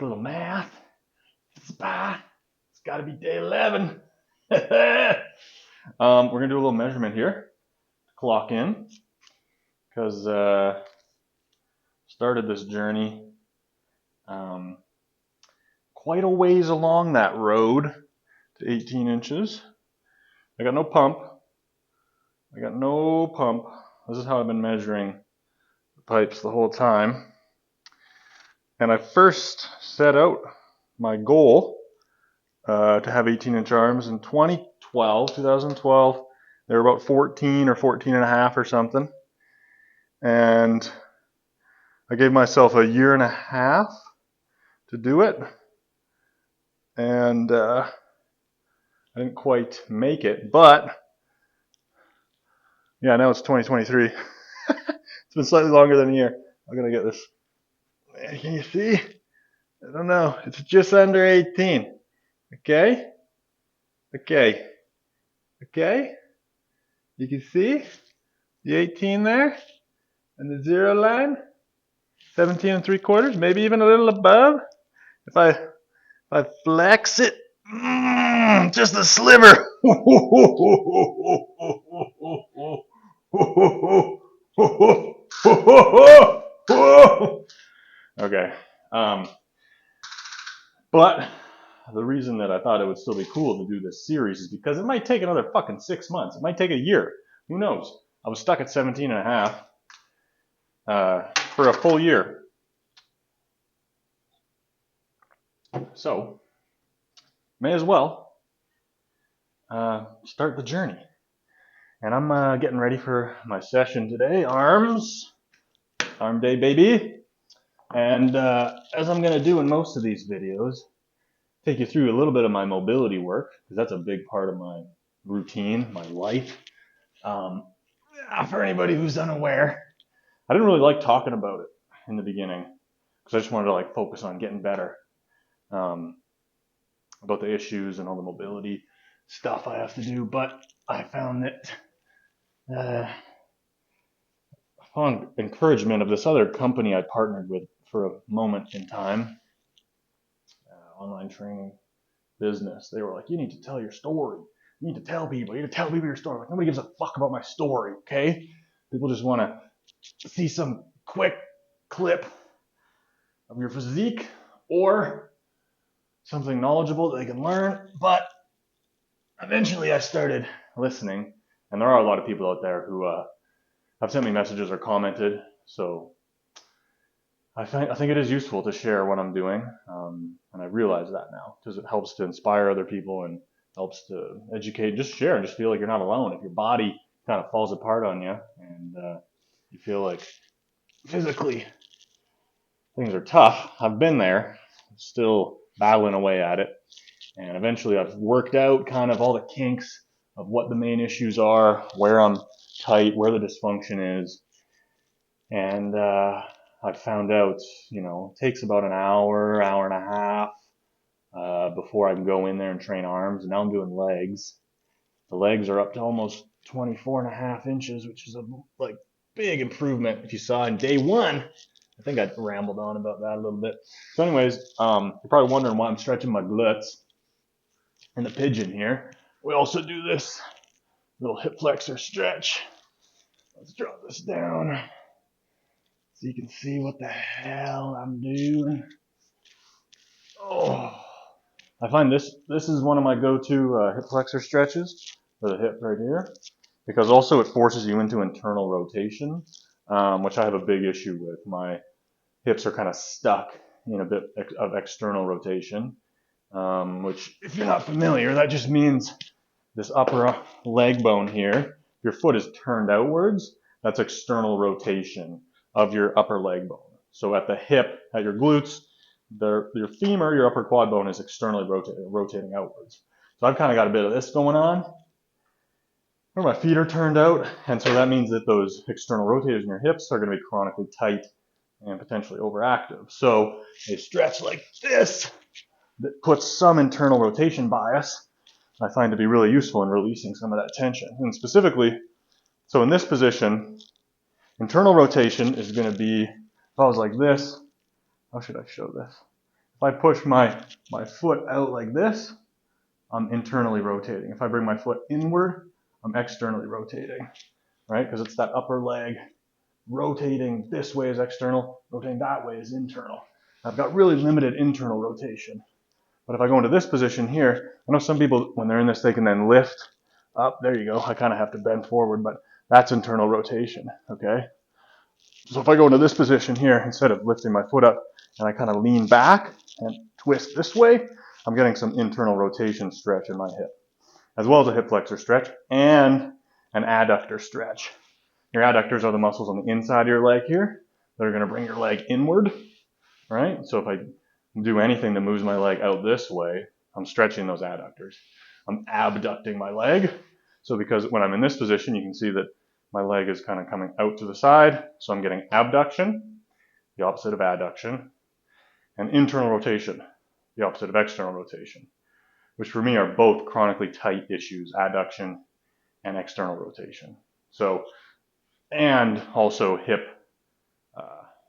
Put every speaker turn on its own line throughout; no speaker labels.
a little math. It's got to be day 11. We're going to do a little measurement here. Clock in. Because started this journey quite a ways along that road to 18 inches. I got no pump. This is how I've been measuring the pipes the whole time. And I first set out my goal to have 18-inch arms in 2012. They were about 14 or 14 and a half or something. And I gave myself a year and a half to do it. And I didn't quite make it, but yeah, now it's 2023. It's been slightly longer than a year. I'm gonna get this. Can you see? I don't know. It's just under 18. Okay? You can see the 18 there and the 0 line. 17 3/4, maybe even a little above. If I flex it, just a sliver. Okay. But the reason that I thought it would still be cool to do this series is because it might take another fucking 6 months. It might take a year. Who knows? I was stuck at 17 and a half for a full year. So, may as well start the journey. And I'm getting ready for my session today. Arm day, baby. And as I'm going to do in most of these videos, take you through a little bit of my mobility work, because that's a big part of my routine, my life. For anybody who's unaware, I didn't really like talking about it in the beginning, because I just wanted to focus on getting better. About the issues and all the mobility stuff I have to do, but I found that upon encouragement of this other company I partnered with for a moment in time, online training business, they were like, you need to tell your story. You need to tell people your story. Like, nobody gives a fuck about my story, okay? People just want to see some quick clip of your physique or something knowledgeable that they can learn. But eventually I started listening, and there are a lot of people out there who have sent me messages or commented, so I think it is useful to share what I'm doing, and I realize that now, because it helps to inspire other people and helps to educate. Just share and just feel like you're not alone. If your body kind of falls apart on you and you feel like physically things are tough, I've been there, still battling away at it, and eventually I've worked out kind of all the kinks of what the main issues are, where I'm tight, where the dysfunction is, and I found out, it takes about an hour and a half before I can go in there and train arms, and now I'm doing legs. The legs are up to almost 24 and a half inches, which is a big improvement. If you saw in day one, I think I rambled on about that a little bit. So anyways, you're probably wondering why I'm stretching my glutes in the pigeon here. We also do this little hip flexor stretch. Let's drop this down so you can see what the hell I'm doing. Oh, I find this is one of my go-to hip flexor stretches for the hip right here, because also it forces you into internal rotation, which I have a big issue with. My hips are kind of stuck in a bit of external rotation, which, if you're not familiar, that just means this upper leg bone here, your foot is turned outwards. That's external rotation of your upper leg bone. So at the hip, at your glutes, your femur, your upper quad bone is externally rotating outwards. So I've kind of got a bit of this going on, where my feet are turned out, and so that means that those external rotators in your hips are going to be chronically tight and potentially overactive. So a stretch like this that puts some internal rotation bias, I find to be really useful in releasing some of that tension. And specifically, so in this position, internal rotation is going to be, if I was like this, how should I show this? If I push my foot out like this, I'm internally rotating. If I bring my foot inward, I'm externally rotating, right? Because it's that upper leg rotating this way is external, rotating that way is internal. I've got really limited internal rotation. But if I go into this position here, I know some people, when they're in this, they can then lift up. There you go. I kind of have to bend forward, but that's internal rotation, okay? So if I go into this position here, instead of lifting my foot up and I kind of lean back and twist this way, I'm getting some internal rotation stretch in my hip, as well as a hip flexor stretch and an adductor stretch. Your adductors are the muscles on the inside of your leg here that are going to bring your leg inward, right? So if I do anything that moves my leg out this way, I'm stretching those adductors. I'm abducting my leg. So because when I'm in this position, you can see that my leg is kind of coming out to the side. So I'm getting abduction, the opposite of adduction, and internal rotation, the opposite of external rotation, which for me are both chronically tight issues, adduction and external rotation. So, and also hip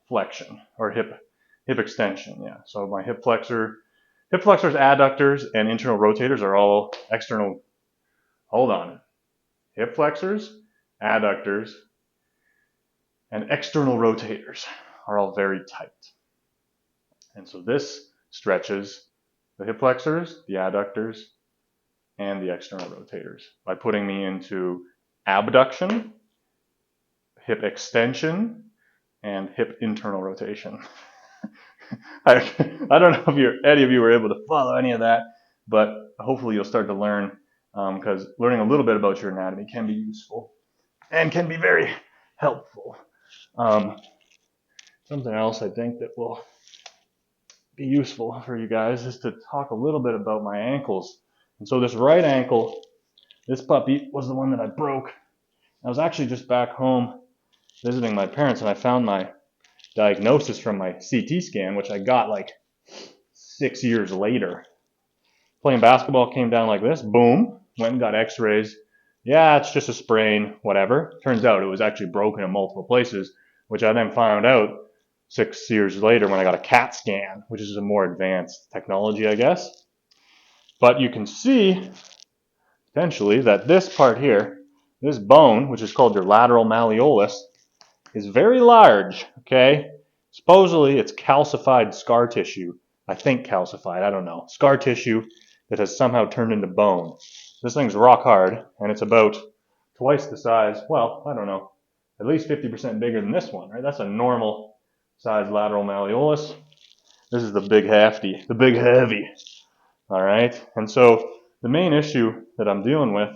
flexion or hip extension, yeah. So my hip flexors, adductors, and internal rotators are all external. Hold on. Hip flexors, adductors, and external rotators are all very tight. And so this stretches the hip flexors, the adductors, and the external rotators by putting me into abduction, hip extension, and hip internal rotation. I don't know if any of you were able to follow any of that, but hopefully you'll start to learn, because learning a little bit about your anatomy can be useful and can be very helpful. Something else I think that will be useful for you guys is to talk a little bit about my ankles. And so this right ankle, this puppy was the one that I broke. I was actually just back home visiting my parents, and I found my diagnosis from my CT scan, which I got like 6 years later. Playing basketball, came down like this, boom, went and got x-rays. Yeah, it's just a sprain, whatever. Turns out it was actually broken in multiple places, which I then found out 6 years later when I got a CAT scan, which is a more advanced technology, I guess. But you can see, potentially, that this part here, this bone, which is called your lateral malleolus, is very large, okay? Supposedly, it's calcified scar tissue. I think calcified, I don't know. Scar tissue that has somehow turned into bone. This thing's rock hard, and it's about twice the size, well, I don't know, at least 50% bigger than this one, right? That's a normal size lateral malleolus. This is the big hefty, the big heavy, all right? And so the main issue that I'm dealing with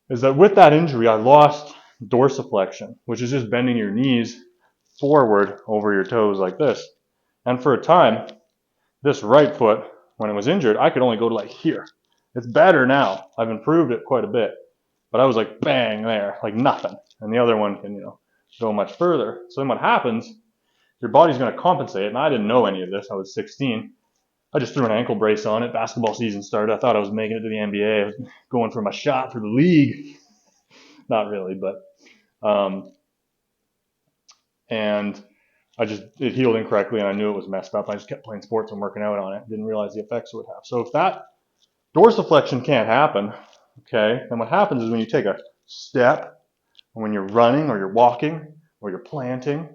is that with that injury, I lost dorsiflexion, which is just bending your knees forward over your toes like this. And for a time, this right foot, when it was injured, I could only go to like here. It's better now. I've improved it quite a bit. But I was like bang there, like nothing. And the other one can, go much further. So then what happens, your body's going to compensate. And I didn't know any of this. I was 16. I just threw an ankle brace on it. Basketball season started. I thought I was making it to the NBA. I was going for my shot for the league. Not really, but and it healed incorrectly, and I knew it was messed up. I just kept playing sports and working out on it. Didn't realize the effects it would have. So if that dorsiflexion can't happen, okay, then what happens is when you take a step, or when you're running, or you're walking, or you're planting,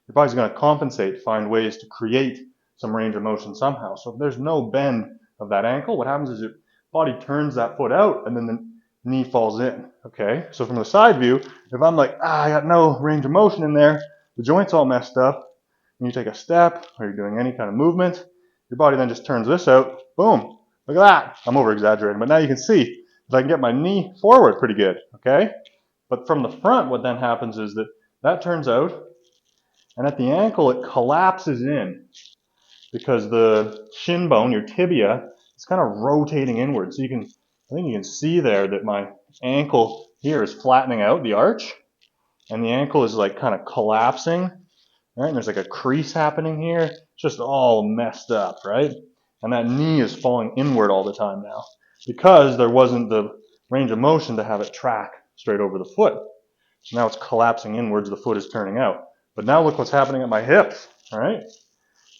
your body's going to compensate, find ways to create some range of motion somehow. So if there's no bend of that ankle, what happens is your body turns that foot out, and then the knee falls in, okay? So from the side view, if I'm like, I got no range of motion in there, the joint's all messed up, and you take a step, or you're doing any kind of movement, your body then just turns this out, boom, look at that. I'm over-exaggerating, but now you can see that I can get my knee forward pretty good, okay? But from the front, what then happens is that turns out, and at the ankle, it collapses in because the shin bone, your tibia, is kind of rotating inward. So I think you can see there that my ankle here is flattening out, the arch, and the ankle is like kind of collapsing, right? And there's like a crease happening here. It's just all messed up, right? And that knee is falling inward all the time now because there wasn't the range of motion to have it track straight over the foot. So now it's collapsing inwards, the foot is turning out. But now look what's happening at my hips, all right?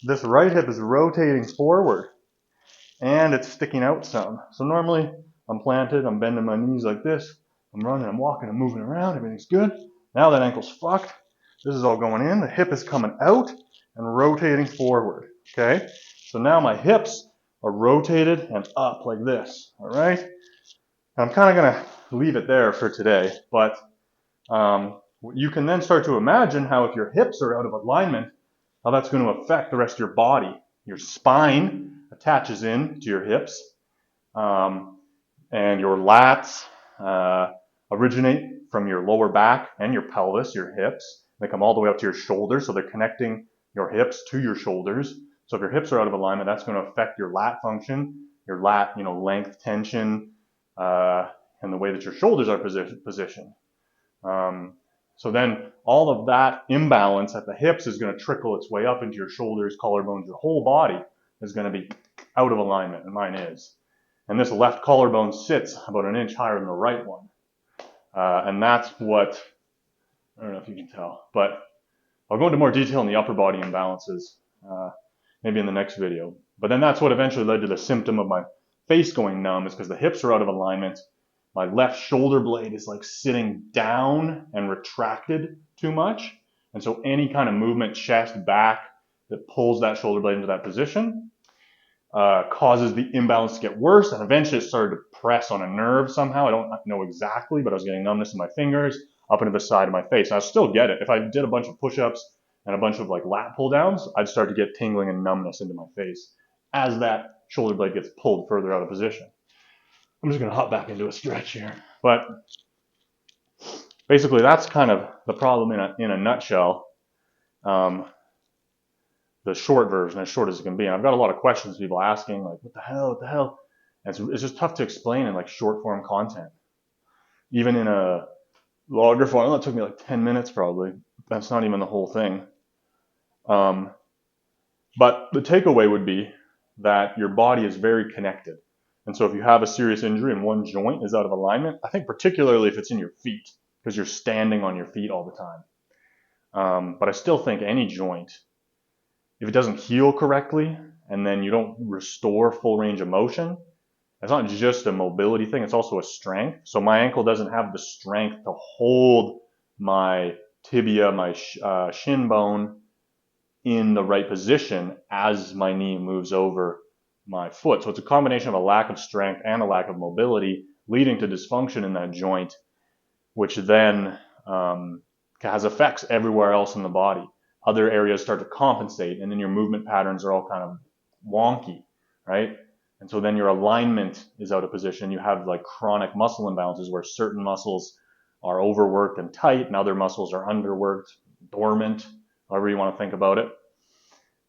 this right hip is rotating forward and it's sticking out some. So normally I'm planted, I'm bending my knees like this, I'm running, I'm walking, I'm moving around, everything's good. Now that ankle's fucked. This is all going in, the hip is coming out and rotating forward, okay? So now my hips are rotated and up like this, all right? I'm kind of gonna leave it there for today, but you can then start to imagine how if your hips are out of alignment, how that's going to affect the rest of your body. Your spine attaches in to your hips, and your lats originate from your lower back and your pelvis, your hips. They come all the way up to your shoulders, so they're connecting your hips to your shoulders. So if your hips are out of alignment, that's going to affect your lat function, your lat, length, tension, and the way that your shoulders are positioned. So then all of that imbalance at the hips is going to trickle its way up into your shoulders, collarbones, your whole body is going to be out of alignment, and mine is. And this left collarbone sits about an inch higher than the right one. And that's what, I don't know if you can tell, but I'll go into more detail in the upper body imbalances, maybe in the next video. But then that's what eventually led to the symptom of my face going numb, is because the hips are out of alignment. My left shoulder blade is like sitting down and retracted too much. And so any kind of movement, chest, back, that pulls that shoulder blade into that position causes the imbalance to get worse. And eventually it started to press on a nerve somehow. I don't know exactly, but I was getting numbness in my fingers up into the side of my face. And I still get it. If I did a bunch of push-ups and a bunch of like lat pull downs, I'd start to get tingling and numbness into my face as that shoulder blade gets pulled further out of position. I'm just going to hop back into a stretch here. But basically, that's kind of the problem in a nutshell. The short version, as short as it can be. And I've got a lot of questions, people asking, like, what the hell? And it's just tough to explain in like short form content. Even in a longer form, that took me like 10 minutes probably. That's not even the whole thing. But the takeaway would be that your body is very connected. And so if you have a serious injury and one joint is out of alignment, I think particularly if it's in your feet, because you're standing on your feet all the time. But I still think any joint, if it doesn't heal correctly and then you don't restore full range of motion, it's not just a mobility thing, it's also a strength. So my ankle doesn't have the strength to hold my tibia, my shin bone in the right position as my knee moves over my foot. So it's a combination of a lack of strength and a lack of mobility leading to dysfunction in that joint, which then has effects everywhere else in the body. Other areas start to compensate, and then your movement patterns are all kind of wonky, right? And so then your alignment is out of position. You have like chronic muscle imbalances where certain muscles are overworked and tight and other muscles are underworked, dormant, however you want to think about it.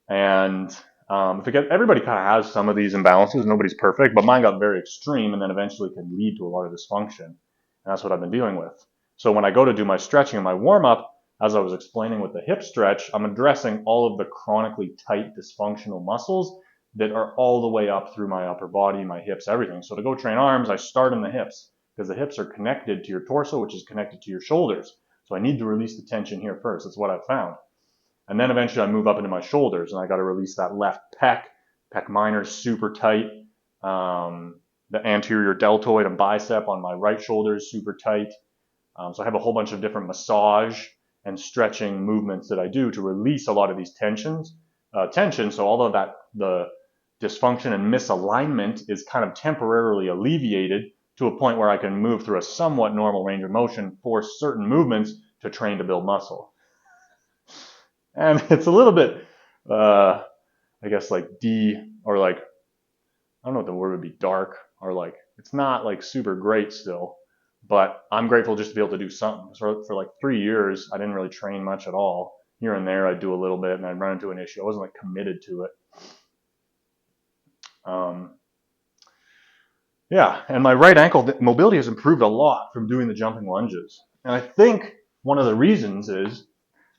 And everybody kind of has some of these imbalances. Nobody's perfect, but mine got very extreme and then eventually can lead to a lot of dysfunction. And that's what I've been dealing with. So when I go to do my stretching and my warm-up, as I was explaining with the hip stretch, I'm addressing all of the chronically tight dysfunctional muscles that are all the way up through my upper body, my hips, everything. So to go train arms, I start in the hips because the hips are connected to your torso, which is connected to your shoulders. So I need to release the tension here first. That's what I've found. And then eventually I move up into my shoulders and I got to release that left pec minor is super tight. The anterior deltoid and bicep on my right shoulder is super tight. So I have a whole bunch of different massage and stretching movements that I do to release a lot of these tension. So all of that, the dysfunction and misalignment is kind of temporarily alleviated to a point where I can move through a somewhat normal range of motion for certain movements to train to build muscle. And it's a little bit, I guess like or like, I don't know what the word would be, dark, or like, it's not like super great still. But I'm grateful just to be able to do something. So for like 3 years, I didn't really train much at all. Here and there, I'd do a little bit and I'd run into an issue. I wasn't like committed to it. Yeah, and my right ankle mobility has improved a lot from doing the jumping lunges. And I think one of the reasons is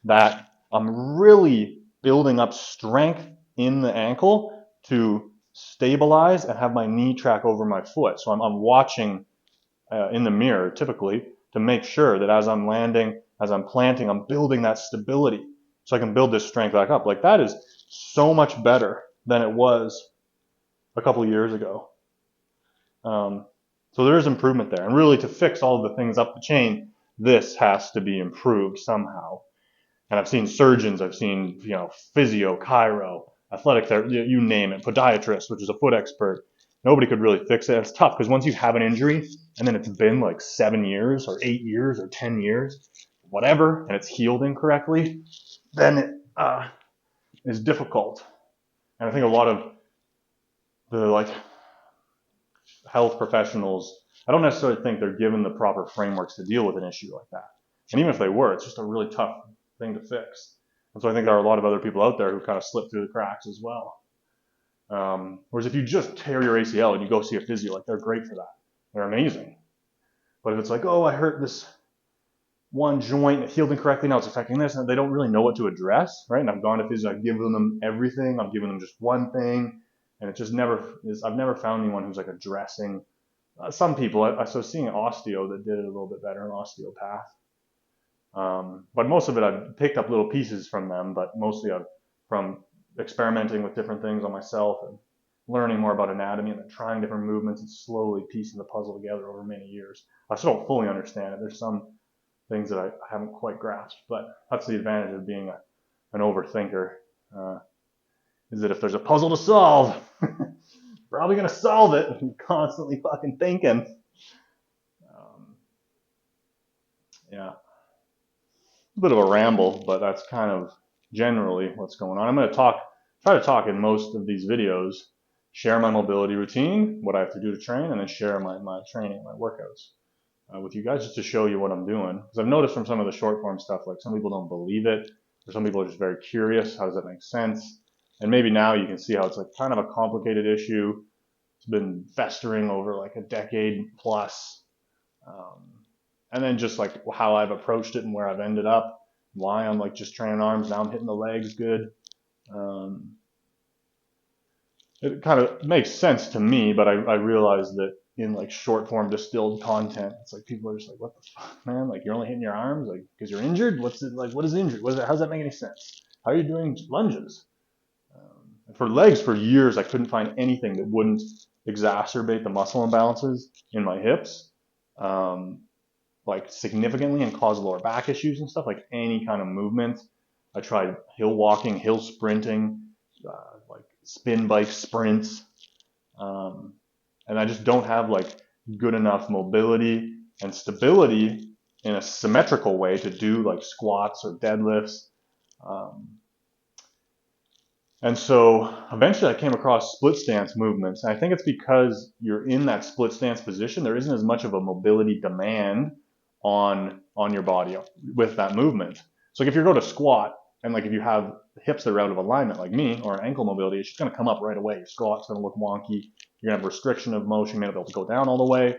that I'm really building up strength in the ankle to stabilize and have my knee track over my foot. So I'm watching in the mirror typically to make sure that as I'm landing, as I'm planting, I'm building that stability so I can build this strength back up. Like that is so much better than it was a couple of years ago. So there is improvement there. And really, to fix all of the things up the chain, this has to be improved somehow. And I've seen surgeons, I've seen, physio, chiro, athletic therapy, you name it, podiatrist, which is a foot expert. Nobody could really fix it. It's tough because once you have an injury and then it's been like 7 years or 8 years or 10 years, whatever, and it's healed incorrectly, then it is difficult. And I think a lot of the health professionals, I don't necessarily think they're given the proper frameworks to deal with an issue like that. And even if they were, it's just a really tough thing to fix. And so I think there are a lot of other people out there who kind of slip through the cracks as well. Whereas if you just tear your ACL and you go see a physio, like they're great for that. They're amazing. But if it's like, oh, I hurt this one joint, it healed incorrectly, now it's affecting this, and they don't really know what to address, right? And I've gone to physio, I've given them everything, I've given them just one thing, and it just I've never found anyone who's like addressing. Some people, I was seeing an osteo that did it a little bit better, an osteopath. But most of it I've picked up little pieces from them, but mostly from experimenting with different things on myself and learning more about anatomy and then trying different movements and slowly piecing the puzzle together over many years. I still don't fully understand it. There's some things that I haven't quite grasped, but that's the advantage of being an overthinker, is that if there's a puzzle to solve, probably going to solve it. I'm constantly fucking thinking. Yeah. A bit of a ramble, but that's kind of generally what's going on. I'm going to try to talk in most of these videos, share my mobility routine, what I have to do to train, and then share my training, my workouts with you guys, just to show you what I'm doing. Because I've noticed from some of the short form stuff, like some people don't believe it, or some people are just very curious. How does that make sense? And maybe now you can see how it's like kind of a complicated issue. It's been festering over like a decade plus. And then just like how I've approached it and where I've ended up, why I'm like just training arms, now I'm hitting the legs good. It kind of makes sense to me, but I realize that in like short form distilled content, it's like people are just like, what the fuck, man? Like you're only hitting your arms, like because you're injured? What's it like? What is injured? How does that make any sense? How are you doing lunges? For legs, for years, I couldn't find anything that wouldn't exacerbate the muscle imbalances in my hips. Like significantly and cause lower back issues and stuff, like any kind of movement. I tried hill walking, hill sprinting, like spin bike sprints. And I just don't have like good enough mobility and stability in a symmetrical way to do like squats or deadlifts. And so eventually I came across split stance movements. And I think it's because you're in that split stance position, there isn't as much of a mobility demand on your body with that movement. So like if you're going to squat and like if you have hips that are out of alignment like me or ankle mobility, it's just going to come up right away. Your squat's going to look wonky. You're going to have restriction of motion. You may not be able to go down all the way.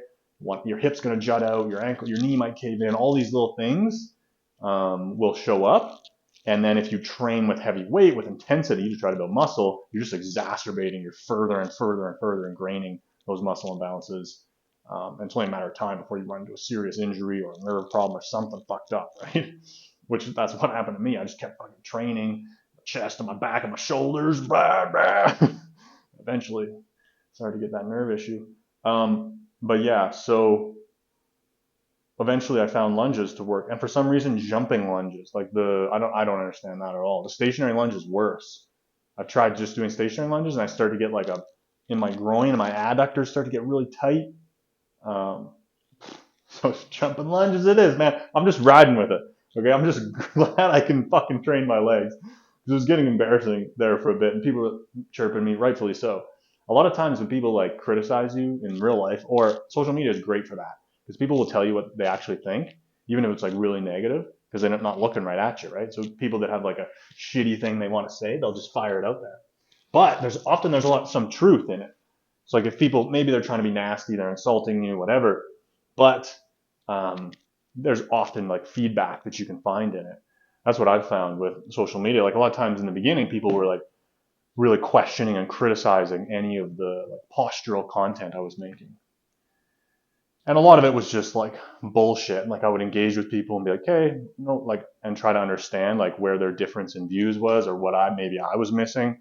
Your hip's going to jut out. Your knee might cave in. All these little things will show up. And then if you train with heavy weight, with intensity to try to build muscle, you're just exacerbating, you're further and further and further ingraining those muscle imbalances. And it's only a matter of time before you run into a serious injury or a nerve problem or something fucked up, right? Which that's what happened to me. I just kept fucking training, my chest and my back and my shoulders, blah, blah. Eventually started to get that nerve issue. But yeah, so eventually I found lunges to work, and for some reason jumping lunges, like I don't understand that at all. The stationary lunge is worse. I've tried just doing stationary lunges and I started to get like in my groin and my adductors start to get really tight. So jumping lunges it is, man. I'm just riding with it. Okay, I'm just glad I can fucking train my legs. Because it was getting embarrassing there for a bit, and people were chirping me, rightfully so. A lot of times when people like criticize you in real life, or social media is great for that, because people will tell you what they actually think, even if it's like really negative, because they're not looking right at you, right? So people that have like a shitty thing they want to say, they'll just fire it out there. But there's some truth in it. So like if people, maybe they're trying to be nasty, they're insulting you, whatever, but there's often like feedback that you can find in it. That's what I've found with social media. Like a lot of times in the beginning, people were like really questioning and criticizing any of the like postural content I was making. And a lot of it was just like bullshit. Like I would engage with people and be like, hey, no, like, and try to understand like where their difference in views was or what maybe I was missing.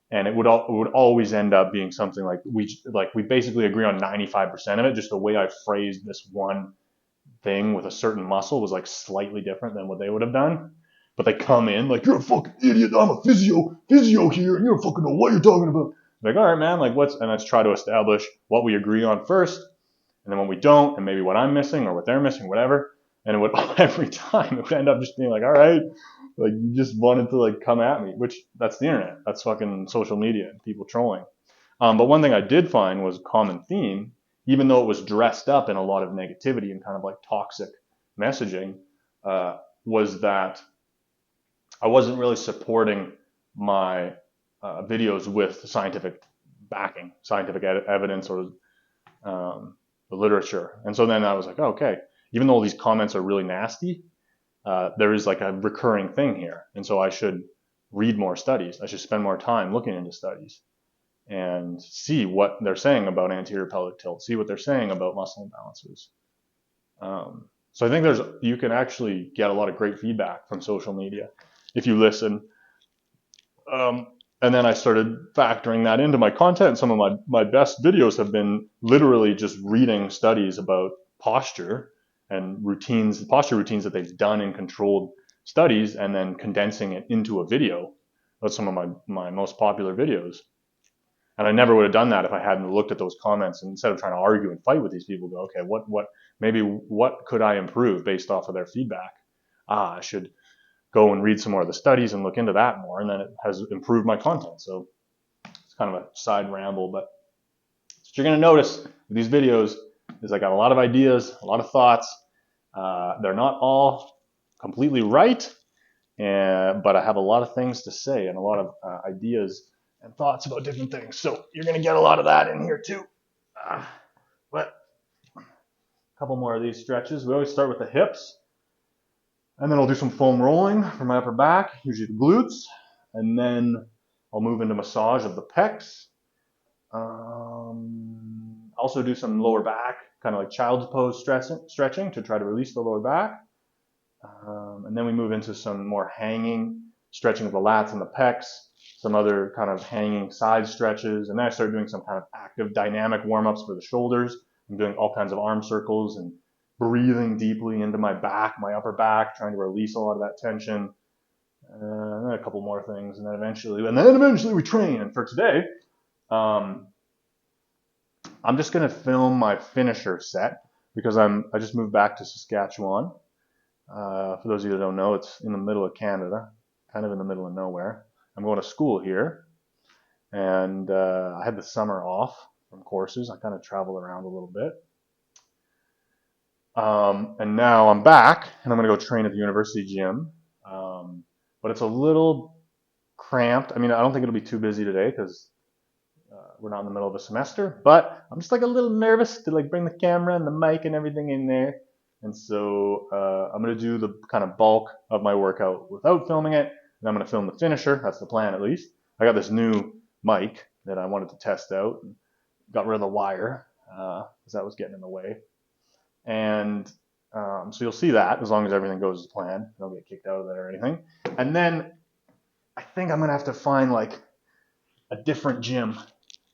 And it would always end up being something like we basically agree on 95% of it. Just the way I phrased this one thing with a certain muscle was like slightly different than what they would have done. But they come in like, you're a fucking idiot. I'm a physio here, and you don't fucking know what you're talking about. I'm like, all right, man, like and let's try to establish what we agree on first, and then when we don't, and maybe what I'm missing or what they're missing, whatever. And it would every time it would end up just being like, all right, like you just wanted to like come at me, which that's the internet, that's fucking social media and people trolling. But one thing I did find was a common theme, even though it was dressed up in a lot of negativity and kind of like toxic messaging, was that I wasn't really supporting my videos with scientific backing, scientific evidence, or the literature. And so then I was like, oh, okay, even though all these comments are really nasty, there is like a recurring thing here. And so I should read more studies. I should spend more time looking into studies and see what they're saying about anterior pelvic tilt, see what they're saying about muscle imbalances. So I think you can actually get a lot of great feedback from social media if you listen. And then I started factoring that into my content. Some of my best videos have been literally just reading studies about posture and routines, posture routines that they've done in controlled studies, and then condensing it into a video. That's some of my most popular videos. And I never would have done that if I hadn't looked at those comments, and instead of trying to argue and fight with these people, go, okay, what could I improve based off of their feedback? I should go and read some more of the studies and look into that more, and then it has improved my content. So it's kind of a side ramble, but what you're going to notice with these videos is I got a lot of ideas, a lot of thoughts. They're not all completely right, but I have a lot of things to say and a lot of ideas and thoughts about different things. So you're going to get a lot of that in here too. But a couple more of these stretches. We always start with the hips. And then I'll do some foam rolling for my upper back, usually the glutes. And then I'll move into massage of the pecs. Also do some lower back, kind of like child's pose stretching to try to release the lower back. And then we move into some more hanging, stretching of the lats and the pecs, some other kind of hanging side stretches. And then I start doing some kind of active dynamic warm-ups for the shoulders. I'm doing all kinds of arm circles and breathing deeply into my back, my upper back, trying to release a lot of that tension. And then a couple more things, and then eventually we train. And for today, I'm just going to film my finisher set because I just moved back to Saskatchewan. For those of you that don't know, it's in the middle of Canada, kind of in the middle of nowhere. I'm going to school here, and I had the summer off from courses. I kind of travel around a little bit. And now I'm back, and I'm going to go train at the university gym. But it's a little cramped. I mean, I don't think it'll be too busy today because we're not in the middle of a semester. But I'm just like a little nervous to like bring the camera and the mic and everything in there. And so I'm going to do the kind of bulk of my workout without filming it. And I'm going to film the finisher. That's the plan, at least. I got this new mic that I wanted to test out. Got rid of the wire because that was getting in the way. And so you'll see that as long as everything goes as planned. I don't get kicked out of there or anything. And then I think I'm going to have to find like a different gym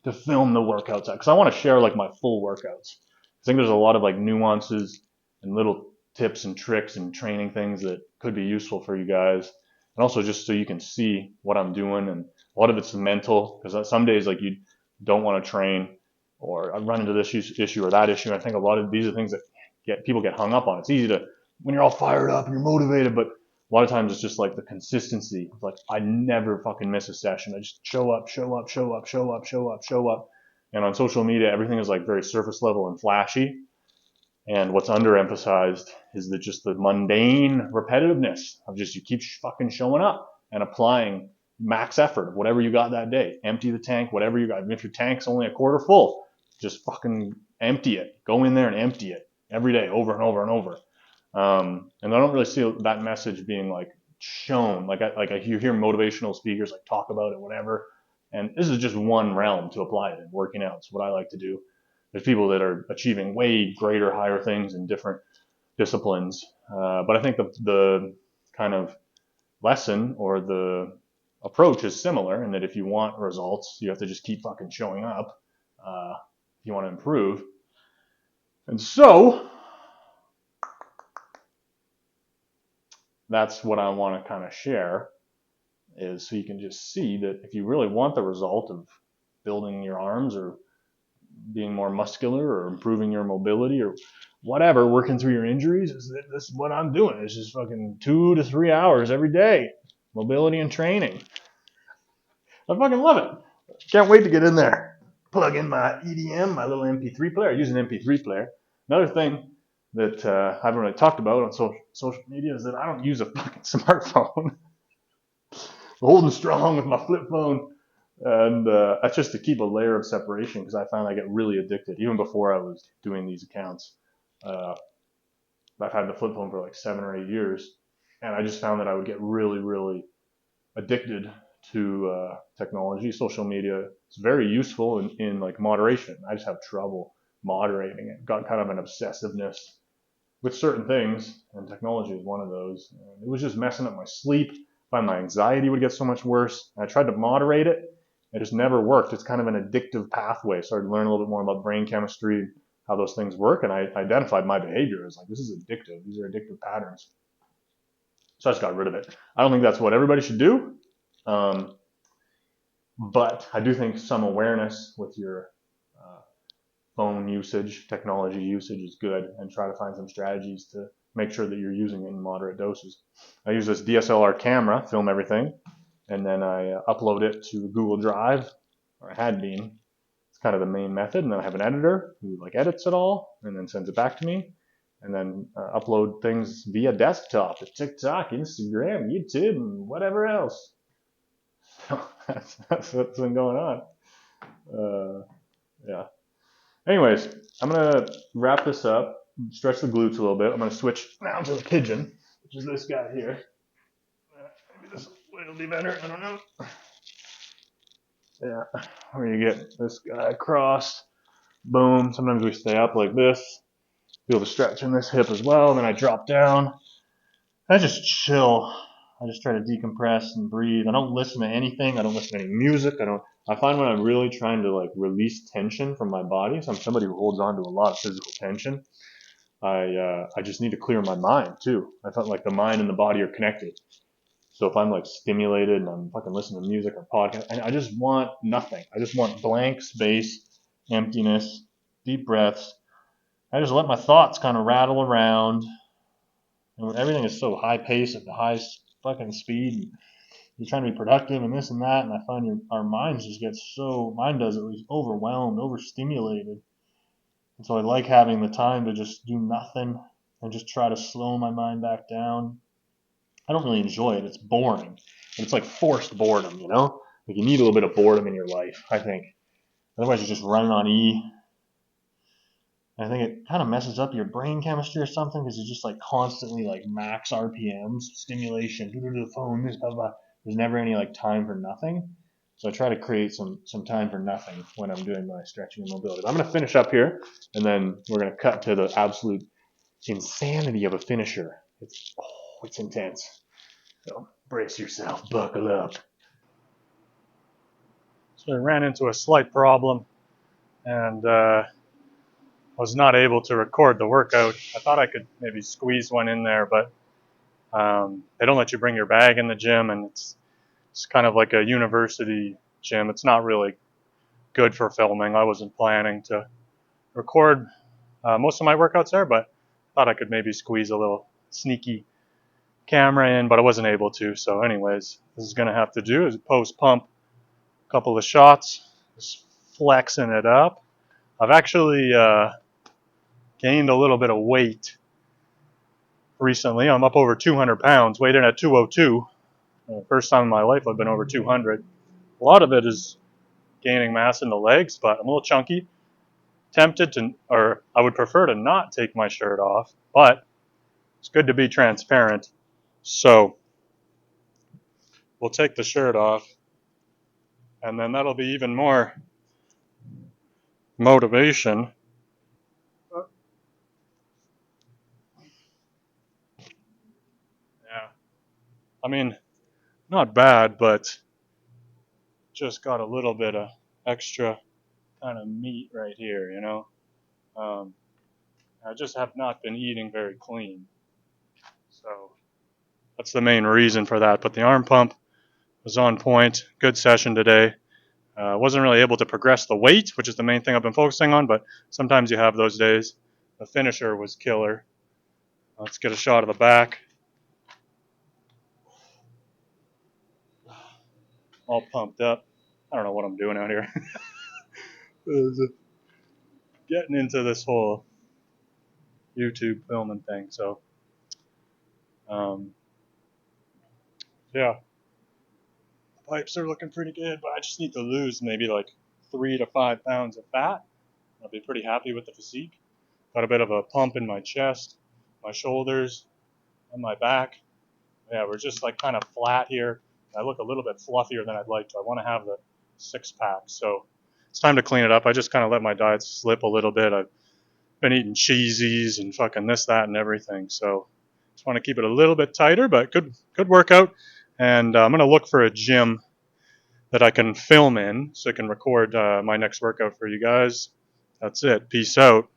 to film the workouts at, because I want to share like my full workouts. I think there's a lot of like nuances and little tips and tricks and training things that could be useful for you guys. And also just so you can see what I'm doing. And a lot of it's mental, because some days like you don't want to train, or I run into this issue or that issue. I think a lot of these are things that people get hung up on. It's easy to, when you're all fired up and you're motivated, but a lot of times it's just like the consistency. Like I never fucking miss a session. I just show up. And on social media, everything is like very surface level and flashy. And what's underemphasized is just the mundane repetitiveness of just you keep fucking showing up and applying max effort of whatever you got that day. Empty the tank, whatever you got. Even if your tank's only a quarter full, just fucking empty it. Go in there and empty it every day, over and over and over. And I don't really see that message being like shown. Like you hear motivational speakers like talk about it, whatever. And this is just one realm to apply it in working out. It's what I like to do. There's people that are achieving way greater, higher things in different disciplines. But I think the kind of lesson or the approach is similar in that if you want results, you have to just keep fucking showing up if you want to improve. And so that's what I want to kind of share, is so you can just see that if you really want the result of building your arms or being more muscular or improving your mobility or whatever, working through your injuries, this is what I'm doing. It's just fucking 2 to 3 hours every day, mobility and training. I fucking love it. Can't wait to get in there. Plug in my EDM, my little MP3 player. I use an MP3 player. Another thing that I haven't really talked about on social media is that I don't use a fucking smartphone. Holding strong with my flip phone. And that's just to keep a layer of separation, because I found I get really addicted. Even before I was doing these accounts, I've had the flip phone for like 7 or 8 years, and I just found that I would get really, really addicted to technology, social media. It's very useful in like moderation. I just have trouble moderating it. Got kind of an obsessiveness with certain things, and technology is one of those. And it was just messing up my sleep. I find my anxiety would get so much worse. And I tried to moderate it. It just never worked. It's kind of an addictive pathway. I started to learn a little bit more about brain chemistry, how those things work, and I identified my behavior as like, this is addictive. These are addictive patterns. So I just got rid of it. I don't think that's what everybody should do. But I do think some awareness with your phone usage, technology usage is good, and try to find some strategies to make sure that you're using it in moderate doses. I use this DSLR camera, film everything, and then I upload it to Google Drive, or I had been. It's kind of the main method, and then I have an editor who like edits it all and then sends it back to me, and then upload things via desktop to TikTok, Instagram, YouTube, and whatever else. So that's what's been going on. Yeah. Anyways, I'm going to wrap this up, stretch the glutes a little bit. I'm going to switch now to the pigeon, which is this guy here. Maybe this will be better. I don't know. Yeah, where you get this guy crossed. Boom. Sometimes we stay up like this. Feel the stretch in this hip as well. And then I drop down. I just chill. I just try to decompress and breathe. I don't listen to anything. I don't listen to any music. I find when I'm really trying to like release tension from my body, so I'm somebody who holds on to a lot of physical tension. I just need to clear my mind too. I felt like the mind and the body are connected. So if I'm like stimulated and I'm fucking listening to music or podcast, I just want nothing. I just want blank space, emptiness, deep breaths. I just let my thoughts kind of rattle around. And everything is so high paced at the highest fucking speed. You're trying to be productive and this and that, and I find our minds just get so, mine does at least, overwhelmed, overstimulated. And so I like having the time to just do nothing and just try to slow my mind back down. I don't really enjoy it. It's boring. But it's like forced boredom, you know? Like you need a little bit of boredom in your life, I think. Otherwise you're just running on E. And I think it kind of messes up your brain chemistry or something, because you're just like constantly like max RPMs, stimulation, the phone, this, blah, blah. There's never any like time for nothing. So I try to create some time for nothing when I'm doing my stretching and mobility. But I'm going to finish up here, and then we're going to cut to the absolute insanity of a finisher. It's intense. So brace yourself, buckle up. So I ran into a slight problem, and was not able to record the workout. I thought I could maybe squeeze one in there, but they don't let you bring your bag in the gym, and it's kind of like a university gym. It's not really good for filming. I wasn't planning to record most of my workouts there, but thought I could maybe squeeze a little sneaky camera in, but I wasn't able to. So anyways, this is going to have to do is post pump a couple of shots, just flexing it up. I've actually gained a little bit of weight recently. I'm up over 200 pounds, weighed in at 202. First time in my life I've been over 200. A lot of it is gaining mass in the legs, but I'm a little chunky. Tempted to, or I would prefer to not take my shirt off, but it's good to be transparent. So we'll take the shirt off, and then that'll be even more motivation I mean, not bad, but just got a little bit of extra kind of meat right here, you know. Um, I just have not been eating very clean, so that's the main reason for that. But the arm pump was on point. Good session today. Wasn't really able to progress the weight, which is the main thing I've been focusing on, but sometimes you have those days. The finisher was killer. Let's get a shot of the back. All pumped up. I don't know what I'm doing out here. Getting into this whole YouTube filming thing. So, um, yeah, pipes are looking pretty good, but I just need to lose maybe like 3 to 5 pounds of fat. I'll be pretty happy with the physique. Got a bit of a pump in my chest, my shoulders, and my back. Yeah, we're just like kind of flat here. I look a little bit fluffier than I'd like to. I want to have the 6 pack. So it's time to clean it up. I just kind of let my diet slip a little bit. I've been eating cheesies and fucking this, that, and everything. So just want to keep it a little bit tighter, but good workout. And I'm going to look for a gym that I can film in so I can record my next workout for you guys. That's it. Peace out.